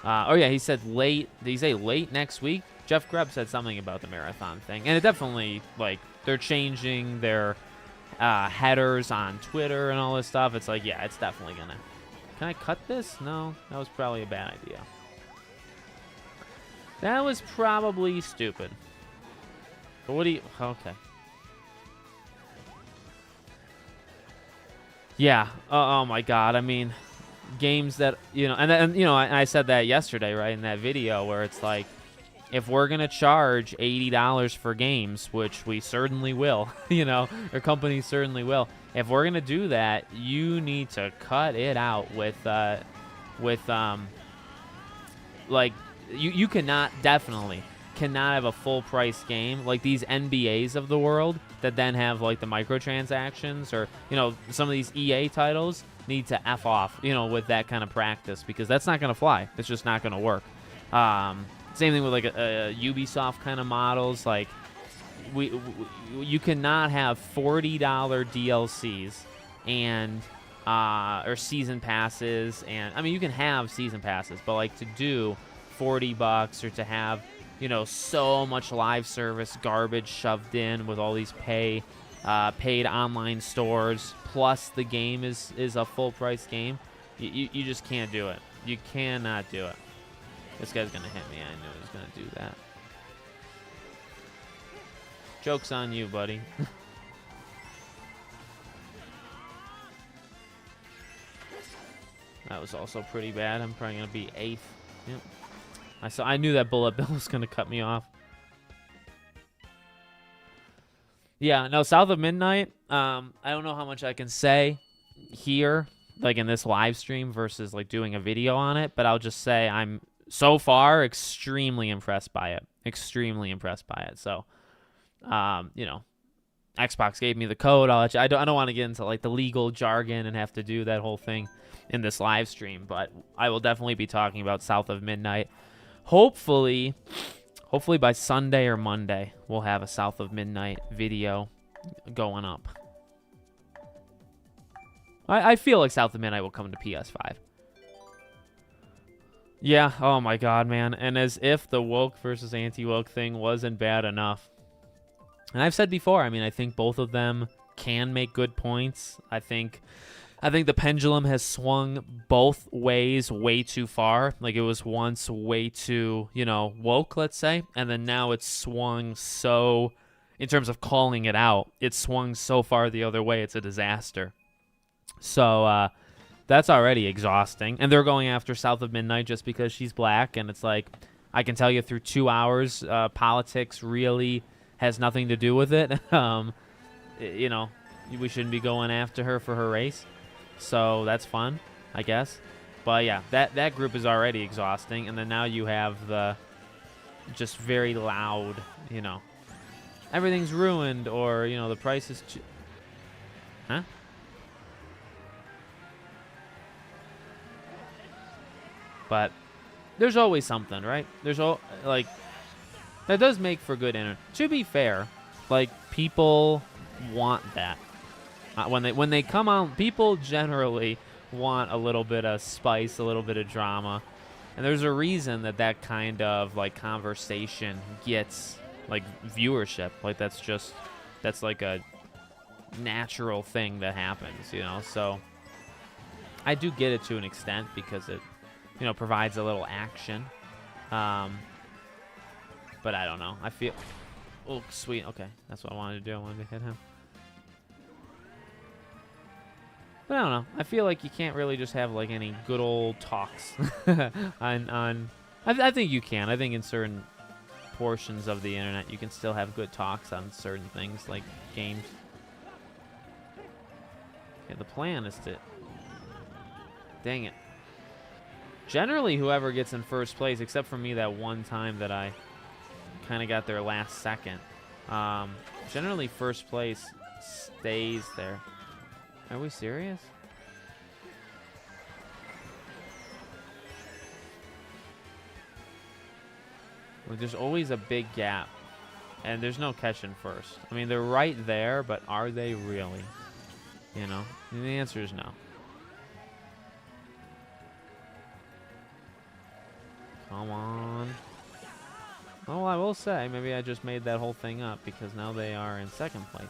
Oh yeah, he said late. Did he say late next week? Jeff Grubb said something about the Marathon thing, and it definitely, like, they're changing their headers on Twitter and all this stuff. It's like, yeah, it's definitely gonna. Can I cut this? No, that was probably a bad idea. That was probably stupid. But what do you? Okay. Yeah. Oh my God. I mean, games that, you know, and you know, I said that yesterday, right, in that video where it's like, if we're gonna charge $80 for games, which we certainly will, you know, or companies certainly will, if we're gonna do that, you need to cut it out with like, you definitely cannot have a full price game like these NBAs of the world that then have like the microtransactions, or, you know, some of these EA titles need to F off, you know, with that kind of practice, because that's not going to fly. It's just not going to work. Same thing with like a Ubisoft kind of models. Like, you cannot have $40 DLCs and or season passes, and I mean, you can have season passes, but like to do $40 or to have, you know, so much live service garbage shoved in with all these paid online stores, plus the game is a full price game. You just can't do it. You cannot do it. This guy's gonna hit me. I knew he was gonna do that. Joke's on you, buddy. That was also pretty bad. I'm probably gonna be 8th. Yep. I knew that bullet bill was gonna cut me off. Yeah, no, South of Midnight. I don't know how much I can say here, like in this live stream versus like doing a video on it, but I'll just say I'm so far extremely impressed by it. Extremely impressed by it. So, you know, Xbox gave me the code. I don't want to get into like the legal jargon and have to do that whole thing in this live stream, but I will definitely be talking about South of Midnight. Hopefully by Sunday or Monday, we'll have a South of Midnight video going up. I feel like South of Midnight will come to PS5. Yeah, oh my God, man. And as if the woke versus anti-woke thing wasn't bad enough. And I've said before, I mean, I think both of them can make good points. I think I think the pendulum has swung both ways way too far. Like, it was once way too, woke, let's say, and then now it's swung so, in terms of calling it out, it's swung so far the other way, it's a disaster. So that's already exhausting. And they're going after South of Midnight just because she's black, and it's like, I can tell you through 2 hours, politics really has nothing to do with it. We shouldn't be going after her for her race. So that's fun, I guess. But yeah, that group is already exhausting. And then now you have the just very loud, everything's ruined, or, the price is... Huh? But there's always something, right? That does make for good internet. To be fair, people want that. When they come on, people generally want a little bit of spice, a little bit of drama, and there's a reason that kind of conversation gets viewership. That's a natural thing that happens, So I do get it to an extent because it, provides a little action. But I don't know. I feel, oh sweet, okay, that's what I wanted to do. I wanted to hit him. But I don't know. I feel like you can't really just have any good old talks on. I think you can. I think in certain portions of the internet you can still have good talks on certain things like games. Okay, the plan is to. Dang it. Generally, whoever gets in first place, except for me that one time that I kind of got there last second. Generally, first place stays there. Are we serious? Well, there's always a big gap, and there's no catching first. I mean, they're right there, but are they really? And the answer is no. Come on. Oh, I will say, maybe I just made that whole thing up because now they are in second place.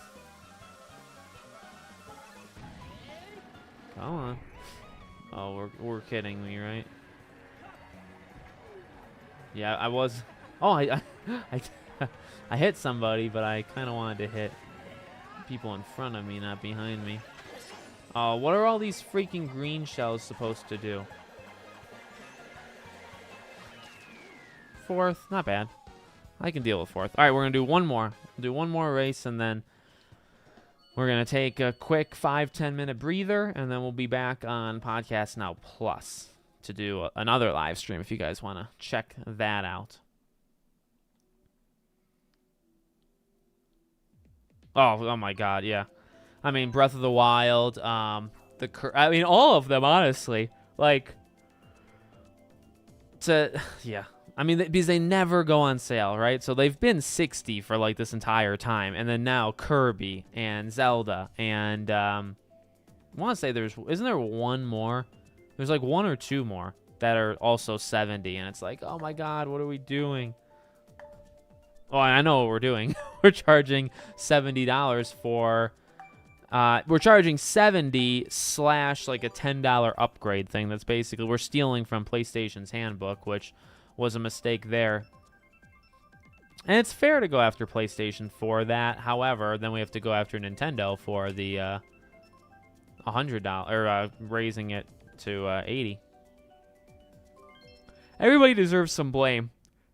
Come on. Oh, we're kidding me, right? Yeah, I was. Oh, I hit somebody, but I kind of wanted to hit people in front of me, not behind me. Oh, what are all these freaking green shells supposed to do? Fourth, not bad. I can deal with fourth. All right, we're gonna do one more. We'll do one more race, and then we're going to take a quick 5-10 minute breather, and then we'll be back on Podcast Now Plus to do another live stream if you guys want to check that out. Oh my God, yeah. I mean, Breath of the Wild, all of them, honestly. Yeah. I mean, because they never go on sale, right? So they've been 60 for this entire time, and then now Kirby and Zelda, and I want to say isn't there one more? There's 1 or 2 more that are also 70, and it's oh my God, what are we doing? Oh, I know what we're doing. We're charging $70 for. We're charging 70 / a $10 upgrade thing. That's basically we're stealing from PlayStation's handbook, which was a mistake there. And it's fair to go after PlayStation for that. However, then we have to go after Nintendo for the $100 or raising it to 80. Everybody deserves some blame.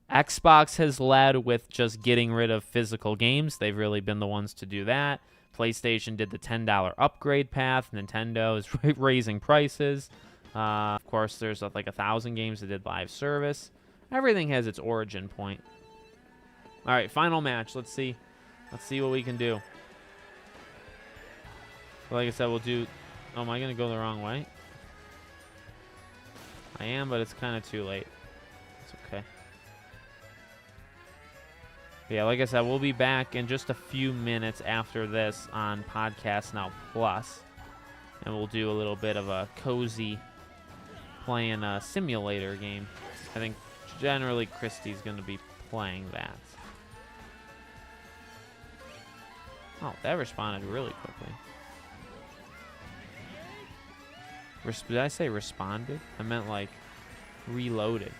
Xbox has led with just getting rid of physical games. They've really been the ones to do that. PlayStation did the $10 upgrade path. Nintendo is raising prices. Of course, there's 1,000 games that did live service. Everything has its origin point. All right, final match. Let's see what we can do. Like I said, we'll do. Oh, am I gonna go the wrong way? I am, but it's kind of too late. It's okay. Yeah, like I said, we'll be back in just a few minutes after this on Podcast Now Plus, and we'll do a little bit of a cozy playing a simulator game. I think generally Christy's going to be playing that. Oh, that responded really quickly. Did I say responded? I meant like reloaded.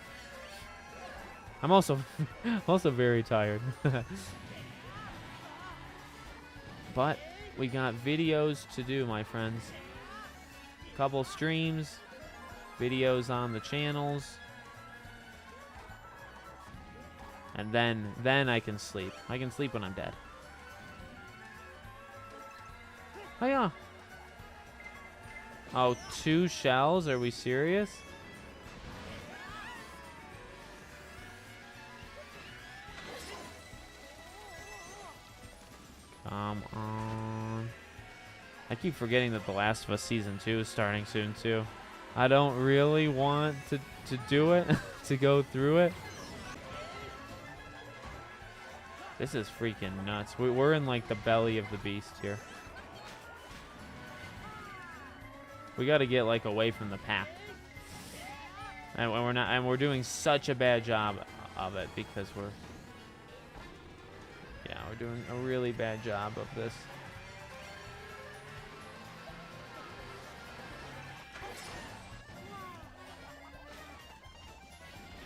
I'm also also very tired. But we got videos to do, my friends. Couple streams, videos on the channels. And then I can sleep. I can sleep when I'm dead. Oh yeah. Oh, 2 shells? Are we serious? Come on. I keep forgetting that The Last of Us Season 2 is starting soon, too. I don't really want to do it, to go through it. This is freaking nuts. We're in, like, the belly of the beast here. We got to get, like, away from the pack. And we're doing such a bad job of it because we're doing a really bad job of this.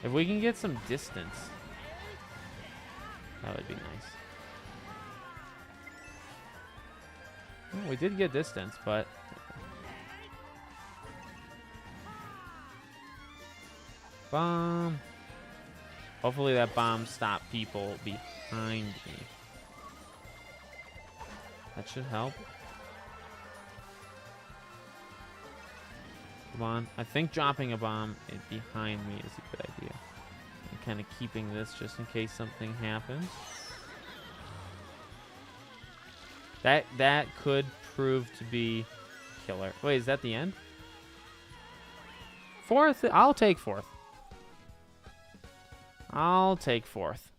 If we can get some distance, that would be nice. Well, we did get distance, but bomb. Hopefully that bomb stopped people behind me. That should help. Come on. I think dropping a bomb behind me is a good idea. I'm kind of keeping this just in case something happens. That could prove to be killer. Wait, is that the end? 4th? I'll take 4th. I'll take 4th.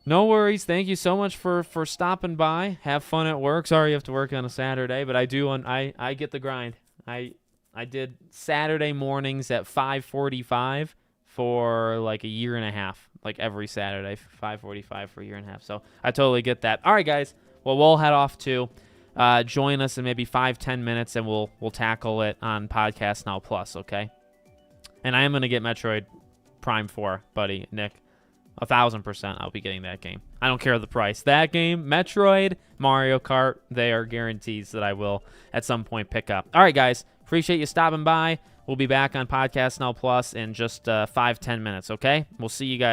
No worries. Thank you so much for stopping by. Have fun at work. Sorry you have to work on a Saturday, but I get the grind. I did Saturday mornings at 5:45 for like a year and a half. Like every Saturday, 5:45 for a year and a half. So I totally get that. All right, guys. Well, we'll head off to join us in maybe 5-10 minutes, and we'll tackle it on Podcast Now Plus, okay? And I am going to get Metroid Prime 4, buddy, Nick. 1,000% I'll be getting that game. I don't care the price. That game, Metroid, Mario Kart, they are guarantees that I will at some point pick up. All right, guys. Appreciate you stopping by. We'll be back on Podcast Now Plus in just 5-10 minutes, okay? We'll see you guys